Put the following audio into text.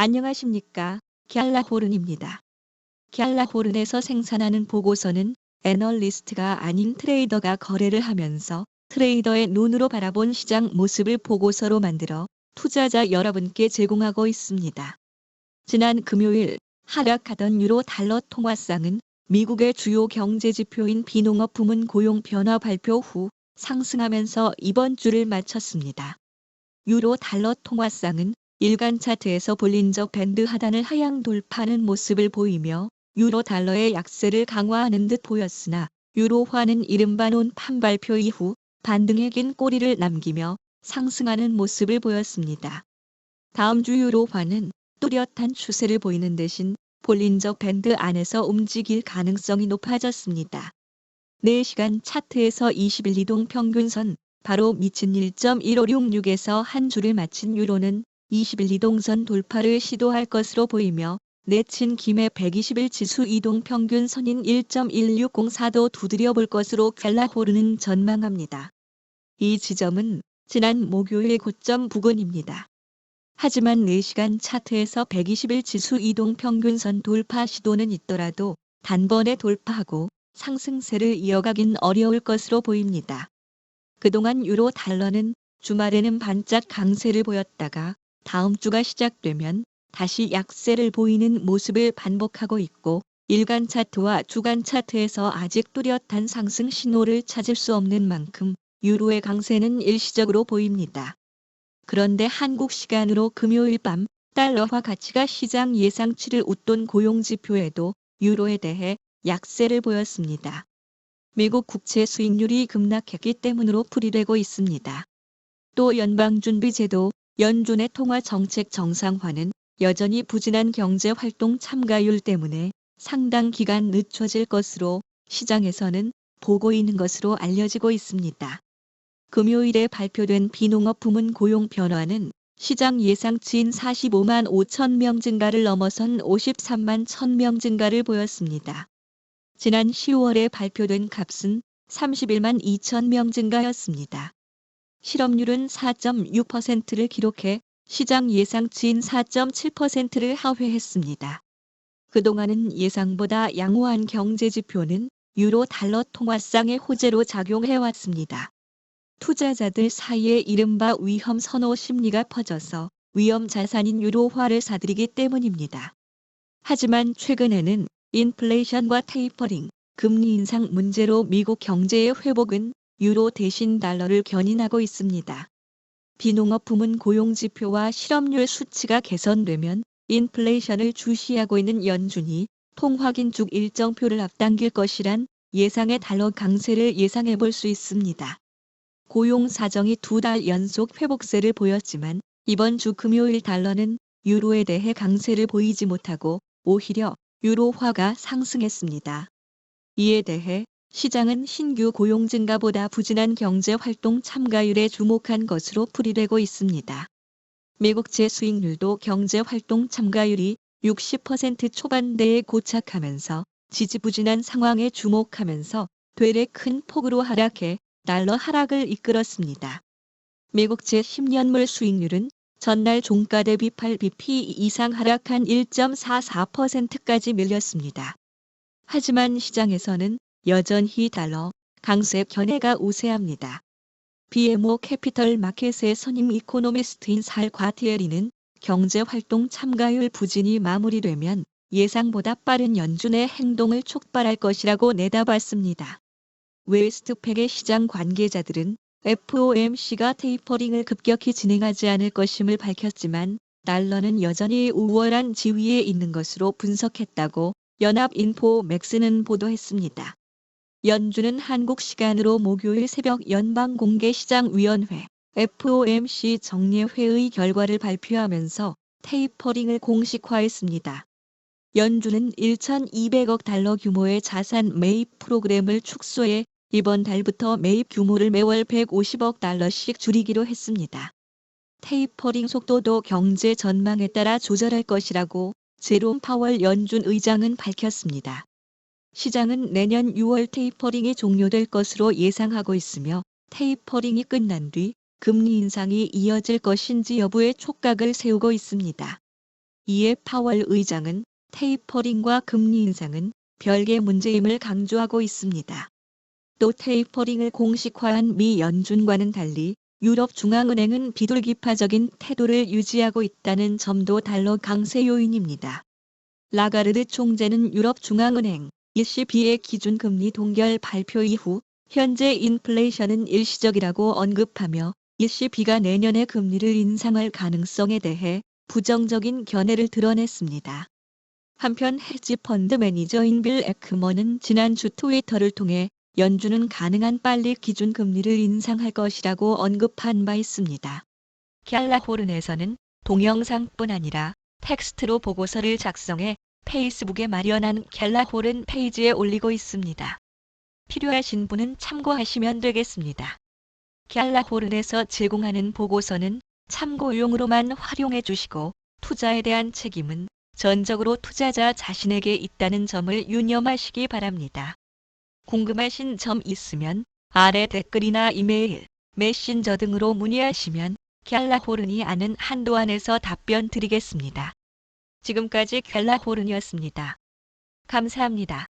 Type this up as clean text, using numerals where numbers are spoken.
안녕하십니까. 갤라호른입니다. 갤라호른에서 생산하는 보고서는 애널리스트가 아닌 트레이더가 거래를 하면서 트레이더의 눈으로 바라본 시장 모습을 보고서로 만들어 투자자 여러분께 제공하고 있습니다. 지난 금요일 하락하던 유로 달러 통화상은 미국의 주요 경제지표인 비농업 부문 고용 변화 발표 후 상승하면서 이번 주를 마쳤습니다. 유로 달러 통화상은 일간 차트에서 볼린저 밴드 하단을 하향 돌파하는 모습을 보이며 유로 달러의 약세를 강화하는 듯 보였으나 유로화는 이른바 논판 발표 이후 반등의 긴 꼬리를 남기며 상승하는 모습을 보였습니다. 다음 주 유로화는 뚜렷한 추세를 보이는 대신 볼린저 밴드 안에서 움직일 가능성이 높아졌습니다. 4시간 차트에서 20일 이동 평균선 바로 미친 1.1566에서 한 주를 마친 유로는 20일 이동선 돌파를 시도할 것으로 보이며 내친 김에 120일 지수 이동 평균선인 1.1604도 두드려 볼 것으로 갤라호른은 전망합니다. 이 지점은 지난 목요일 고점 부근입니다. 하지만 4시간 차트에서 120일 지수 이동 평균선 돌파 시도는 있더라도 단번에 돌파하고 상승세를 이어가긴 어려울 것으로 보입니다. 그동안 유로 달러는 주말에는 반짝 강세를 보였다가 다음 주가 시작되면 다시 약세를 보이는 모습을 반복하고 있고 일간 차트와 주간 차트에서 아직 뚜렷한 상승 신호를 찾을 수 없는 만큼 유로의 강세는 일시적으로 보입니다. 그런데 한국 시간으로 금요일 밤 달러화 가치가 시장 예상치를 웃돈 고용지표에도 유로에 대해 약세를 보였습니다. 미국 국채 수익률이 급락했기 때문으로 풀이되고 있습니다. 또 연방준비제도 연준의 통화정책 정상화는 여전히 부진한 경제활동 참가율 때문에 상당 기간 늦춰질 것으로 시장에서는 보고 있는 것으로 알려지고 있습니다. 금요일에 발표된 비농업 부문 고용 변화는 시장 예상치인 45만 5천 명 증가를 넘어선 53만 1천 명 증가를 보였습니다. 지난 10월에 발표된 값은 31만 2천 명 증가였습니다. 실업률은 4.6%를 기록해 시장 예상치인 4.7%를 하회했습니다. 그동안은 예상보다 양호한 경제지표는 유로 달러 통화상의 호재로 작용해왔습니다. 투자자들 사이에 이른바 위험 선호 심리가 퍼져서 위험 자산인 유로화를 사들이기 때문입니다. 하지만 최근에는 인플레이션과 테이퍼링, 금리 인상 문제로 미국 경제의 회복은 유로 대신 달러를 견인하고 있습니다. 비농업 부문 고용지표와 실업률 수치가 개선되면 인플레이션을 주시하고 있는 연준이 통화긴축 일정표를 앞당길 것이란 예상의 달러 강세를 예상해 볼 수 있습니다. 고용 사정이 2달 연속 회복세를 보였지만 이번 주 금요일 달러는 유로에 대해 강세를 보이지 못하고 오히려 유로화가 상승했습니다. 이에 대해 시장은 신규 고용 증가보다 부진한 경제활동 참가율에 주목한 것으로 풀이되고 있습니다. 미국채 수익률도 경제활동 참가율이 60% 초반대에 고착하면서 지지부진한 상황에 주목하면서 되레 큰 폭으로 하락해 달러 하락을 이끌었습니다. 미국채 10년물 수익률은 전날 종가 대비 8bp 이상 하락한 1.44%까지 밀렸습니다. 하지만 시장에서는 여전히 달러 강세 견해가 우세합니다. BMO 캐피털 마켓의 선임 이코노미스트인 살 과티에리는 경제활동 참가율 부진이 마무리되면 예상보다 빠른 연준의 행동을 촉발할 것이라고 내다봤습니다. 웨스트팩의 시장 관계자들은 FOMC가 테이퍼링을 급격히 진행하지 않을 것임을 밝혔지만 달러는 여전히 우월한 지위에 있는 것으로 분석했다고 연합인포맥스는 보도했습니다. 연준은 한국 시간으로 목요일 새벽 연방공개시장위원회 FOMC 정례회의 결과를 발표하면서 테이퍼링을 공식화했습니다. 연준은 1,200억 달러 규모의 자산 매입 프로그램을 축소해 이번 달부터 매입 규모를 매월 150억 달러씩 줄이기로 했습니다. 테이퍼링 속도도 경제 전망에 따라 조절할 것이라고 제롬 파월 연준 의장은 밝혔습니다. 시장은 내년 6월 테이퍼링이 종료될 것으로 예상하고 있으며 테이퍼링이 끝난 뒤 금리 인상이 이어질 것인지 여부에 촉각을 세우고 있습니다. 이에 파월 의장은 테이퍼링과 금리 인상은 별개 문제임을 강조하고 있습니다. 또 테이퍼링을 공식화한 미 연준과는 달리 유럽 중앙은행은 비둘기파적인 태도를 유지하고 있다는 점도 달러 강세 요인입니다. 라가르드 총재는 유럽 중앙은행 ECB의 기준금리 동결 발표 이후 현재 인플레이션은 일시적이라고 언급하며 ECB가 내년에 금리를 인상할 가능성에 대해 부정적인 견해를 드러냈습니다. 한편 헤지펀드 매니저인 빌 에크먼은 지난주 트위터를 통해 연준은 가능한 빨리 기준금리를 인상할 것이라고 언급한 바 있습니다. 갤라호른에서는 동영상뿐 아니라 텍스트로 보고서를 작성해 페이스북에 마련한 갤라호른 페이지에 올리고 있습니다. 필요하신 분은 참고하시면 되겠습니다. 갤라호른에서 제공하는 보고서는 참고용으로만 활용해 주시고 투자에 대한 책임은 전적으로 투자자 자신에게 있다는 점을 유념하시기 바랍니다. 궁금하신 점 있으면 아래 댓글이나 이메일, 메신저 등으로 문의하시면 갤라호른이 아는 한도 안에서 답변 드리겠습니다. 지금까지 갤라호른이었습니다. 감사합니다.